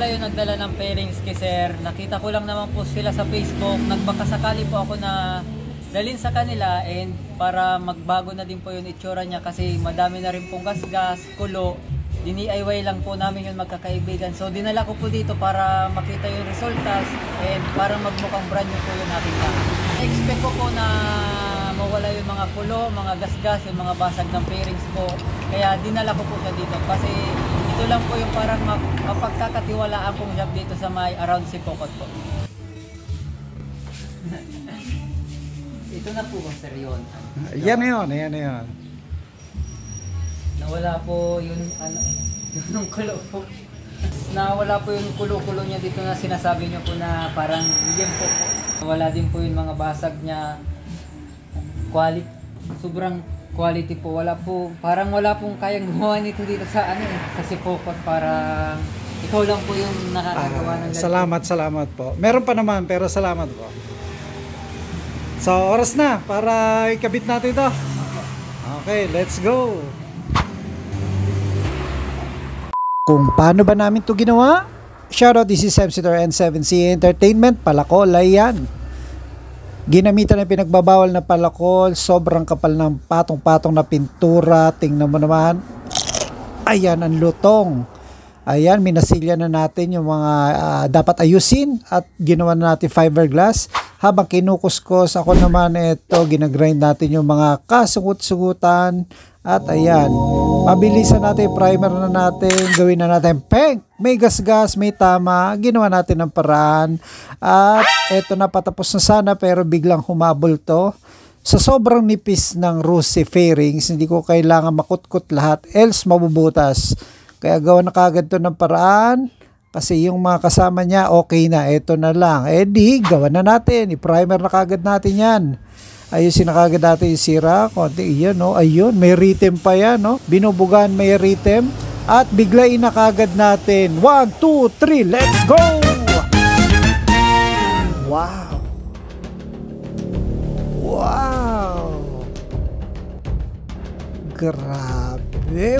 pala yung nagdala ng pairings kay sir. Nakita ko lang naman po sila sa Facebook. Nagpakasakali po ako na dalhin sa kanila and para magbago na din po yung itsura niya kasi madami na rin pong gas-gas, kulo. Dini-DIY lang po namin yung magkakaibigan. So dinala ko po dito para makita yung resultas and para magmukhang brand new po yung aking gamit. Expect ko po na mawala yung mga kulo, mga gas-gas, yung mga basag ng pairings po. Kaya dinala ko po siya dito kasi ito lang po yung parang mapagkakatiwalaan kong job dito sa may around Sipocot po. Ito na po ba sir yun? Yan yun, yan yun. Nawala po yung yung kulo po. Nawala po yung kulo-kulo niya dito na sinasabi niyo po na parang medium po. Nawala din po yung mga basag niya. Quality, sobrang quality po. Wala po, parang wala pong kayang gumawa nito dito sa sa Sipocot. Parang ikaw lang po yung nakakagawa ng ganito. Salamat po. Meron pa naman pero salamat po. So oras na para ikabit natin ito. Okay, let's go. Kung paano ba namin ito ginawa? Shoutout, this is MC N7C Entertainment, palakol, ayan. Ginamitan ng pinagbabawal na palakol, sobrang kapal ng patong-patong na pintura, tingnan mo naman. Ayan ang lutong. Ayan, minasilya na natin yung mga dapat ayusin at ginawa na natin fiberglass. Habang kinukuskos, ako naman ito, ginagrind natin yung mga kasugut-sugutan. At ayan, pabilisan natin, primer na natin, gawin na natin peng, may gas-gas, may tama, ginawa natin ng paraan. At eto na, patapos na sana pero biglang humabol to. Sa sobrang nipis ng Rusi fairings, hindi ko kailangan makutkot lahat, else mabubutas. Kaya gawa na kagad to ng paraan. Kasi yung mga kasama niya, okay na, eto na lang. Eh di, gawa na natin, i-primer na kagad natin yan. Ayusin na kagad natin yung sira, konti, iyan, no? Ayun, may rhythm pa yan, no? Binubugan, may rhythm. At biglain na kagad natin. 1, 2, 3, let's go! Wow! Wow! Grabe!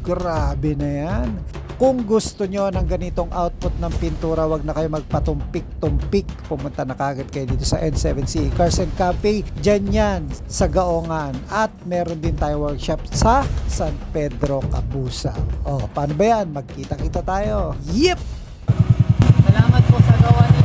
Grabe na yan. Kung gusto nyo ng ganitong output ng pintura, wag na kayo magpatumpik-tumpik. Pumunta na kagad kayo dito sa N7C Cars and Cafe. Diyan yan, sa Gaongan. At meron din tayo workshop sa San Pedro, Cabusao. Oh, paano ba yan? Magkita-kita tayo. Yep! Salamat po sa gawa niyo.